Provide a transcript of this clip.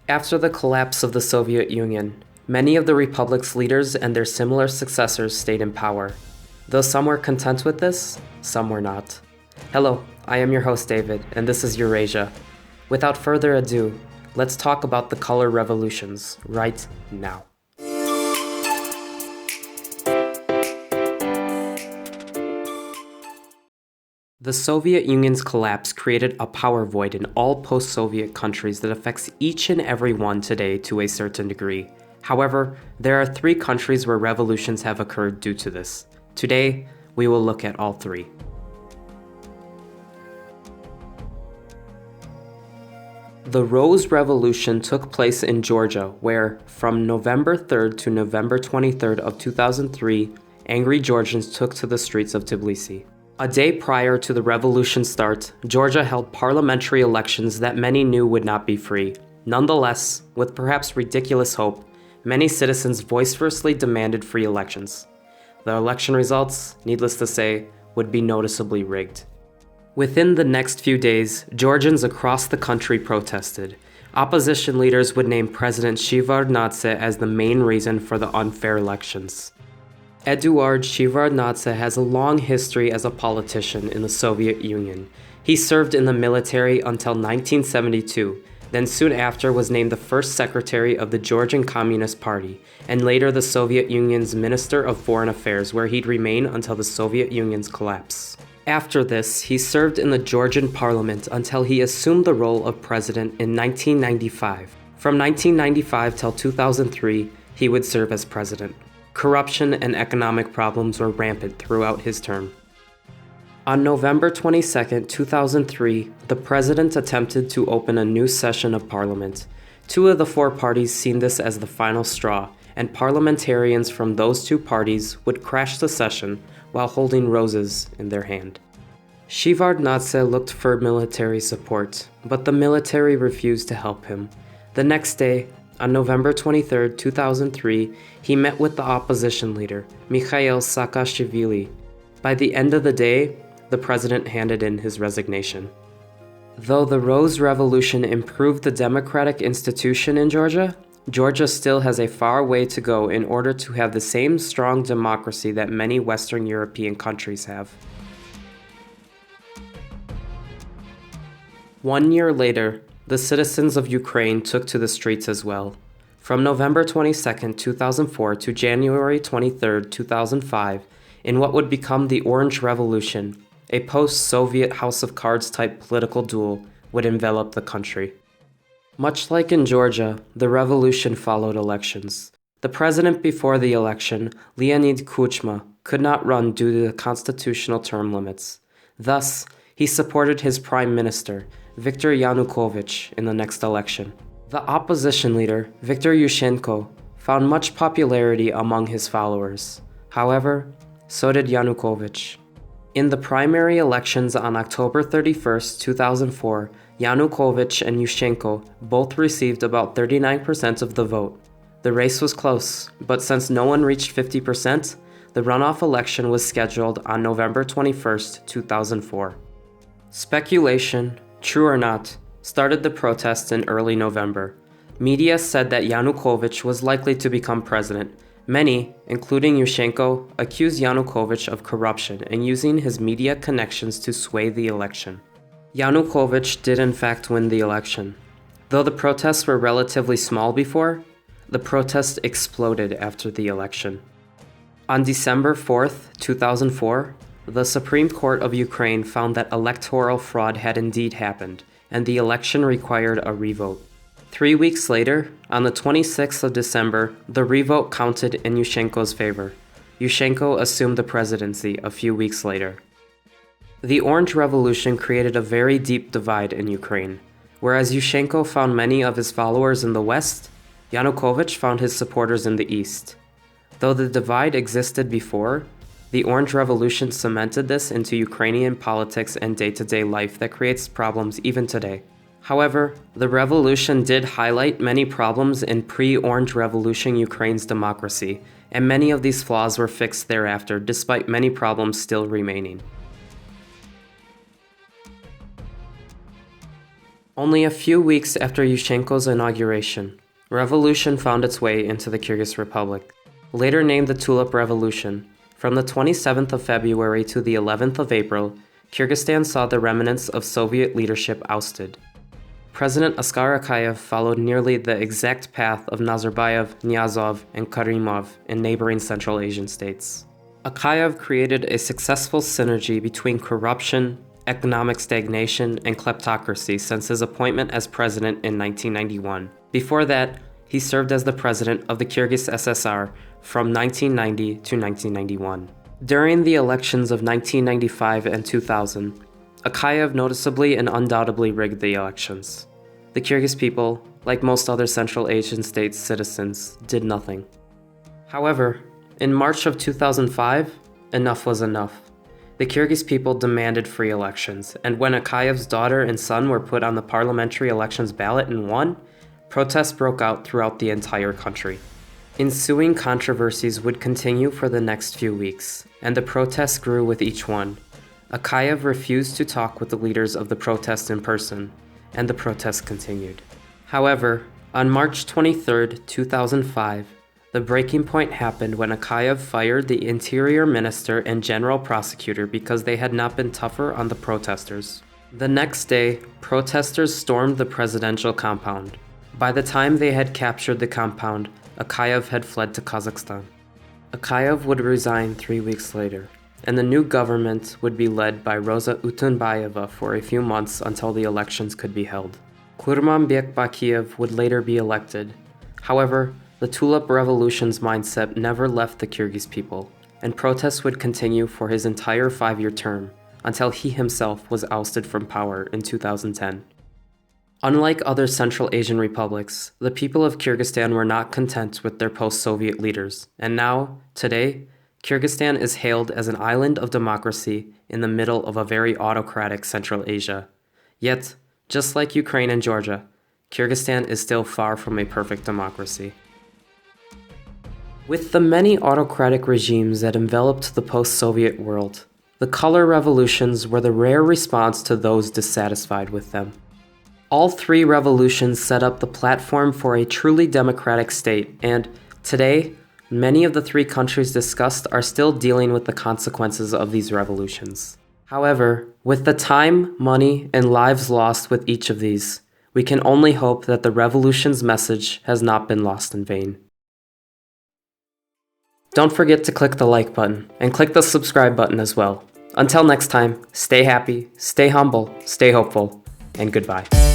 After the collapse of the Soviet Union, many of the republic's leaders and their similar successors stayed in power. Though some were content with this, some were not. Hello, I am your host David, and this is Eurasia. Without further ado, let's talk about the color revolutions right now. The Soviet Union's collapse created a power void in all post-Soviet countries that affects each and every one today to a certain degree. However, there are 3 countries where revolutions have occurred due to this. Today, we will look at all 3. The Rose Revolution took place in Georgia, where, from November 3rd to November 23rd of 2003, angry Georgians took to the streets of Tbilisi. A day prior to the revolution's start, Georgia held parliamentary elections that many knew would not be free. Nonetheless, with perhaps ridiculous hope, many citizens vociferously demanded free elections. The election results, needless to say, would be noticeably rigged. Within the next few days, Georgians across the country protested. Opposition leaders would name President Shevardnadze as the main reason for the unfair elections. Eduard Shevardnadze has a long history as a politician in the Soviet Union. He served in the military until 1972, then soon after was named the first secretary of the Georgian Communist Party, and later the Soviet Union's Minister of Foreign Affairs, where he'd remain until the Soviet Union's collapse. After this, he served in the Georgian parliament until he assumed the role of president in 1995. From 1995 till 2003, he would serve as president. Corruption and economic problems were rampant throughout his term. On November 22, 2003, the president attempted to open a new session of parliament. 2 of the 4 parties seen this as the final straw, and parliamentarians from those 2 parties would crash the session while holding roses in their hand. Shevardnadze looked for military support, but the military refused to help him. The next day, on November 23, 2003, he met with the opposition leader, Mikhail Saakashvili. By the end of the day, the president handed in his resignation. Though the Rose Revolution improved the democratic institution in Georgia, Georgia still has a far way to go in order to have the same strong democracy that many Western European countries have. 1 year later, the citizens of Ukraine took to the streets as well. From November 22, 2004 to January 23, 2005, in what would become the Orange Revolution, a post-Soviet House of Cards type political duel would envelop the country. Much like in Georgia, the revolution followed elections. The president before the election, Leonid Kuchma, could not run due to the constitutional term limits. Thus, he supported his prime minister, Viktor Yanukovych, in the next election. The opposition leader, Viktor Yushchenko, found much popularity among his followers. However, so did Yanukovych. In the primary elections on October 31, 2004, Yanukovych and Yushchenko both received about 39% of the vote. The race was close, but since no one reached 50%, the runoff election was scheduled on November 21, 2004. Speculation, true or not, started the protests in early November. Media said that Yanukovych was likely to become president. Many, including Yushchenko, accused Yanukovych of corruption and using his media connections to sway the election. Yanukovych did in fact win the election. Though the protests were relatively small before, the protests exploded after the election. On December 4, 2004, the Supreme Court of Ukraine found that electoral fraud had indeed happened, and the election required a revote. 3 weeks later, on the 26th of December, the revote counted in Yushchenko's favor. Yushchenko assumed the presidency a few weeks later. The Orange Revolution created a very deep divide in Ukraine. Whereas Yushchenko found many of his followers in the west, Yanukovych found his supporters in the east. Though the divide existed before, the Orange Revolution cemented this into Ukrainian politics and day-to-day life that creates problems even today. However, the revolution did highlight many problems in pre-Orange Revolution Ukraine's democracy, and many of these flaws were fixed thereafter despite many problems still remaining. Only a few weeks after Yushchenko's inauguration, revolution found its way into the Kyrgyz Republic, later named the Tulip Revolution. From the 27th of February to the 11th of April, Kyrgyzstan saw the remnants of Soviet leadership ousted. President Askar Akayev followed nearly the exact path of Nazarbayev, Nyazov, and Karimov in neighboring Central Asian states. Akayev created a successful synergy between corruption, economic stagnation, and kleptocracy since his appointment as president in 1991. Before that, he served as the president of the Kyrgyz SSR from 1990 to 1991. During the elections of 1995 and 2000, Akayev noticeably and undoubtedly rigged the elections. The Kyrgyz people, like most other Central Asian states' citizens, did nothing. However, in March of 2005, enough was enough. The Kyrgyz people demanded free elections, and when Akayev's daughter and son were put on the parliamentary elections ballot and won, protests broke out throughout the entire country. Ensuing controversies would continue for the next few weeks, and the protests grew with each one. Akayev refused to talk with the leaders of the protest in person, and the protests continued. However, on March 23, 2005, the breaking point happened when Akayev fired the interior minister and general prosecutor because they had not been tougher on the protesters. The next day, protesters stormed the presidential compound. By the time they had captured the compound, Akayev had fled to Kazakhstan. Akayev would resign 3 weeks later, and the new government would be led by Rosa Utunbayeva for a few months until the elections could be held. Kurmanbek Bakiev would later be elected. However, the Tulip Revolution's mindset never left the Kyrgyz people, and protests would continue for his entire 5-year term until he himself was ousted from power in 2010. Unlike other Central Asian republics, the people of Kyrgyzstan were not content with their post-Soviet leaders, and now, today, Kyrgyzstan is hailed as an island of democracy in the middle of a very autocratic Central Asia. Yet, just like Ukraine and Georgia, Kyrgyzstan is still far from a perfect democracy. With the many autocratic regimes that enveloped the post-Soviet world, the color revolutions were the rare response to those dissatisfied with them. All three revolutions set up the platform for a truly democratic state, and today, many of the three countries discussed are still dealing with the consequences of these revolutions. However, with the time, money, and lives lost with each of these, we can only hope that the revolution's message has not been lost in vain. Don't forget to click the like button and click the subscribe button as well. Until next time, stay happy, stay humble, stay hopeful, and goodbye.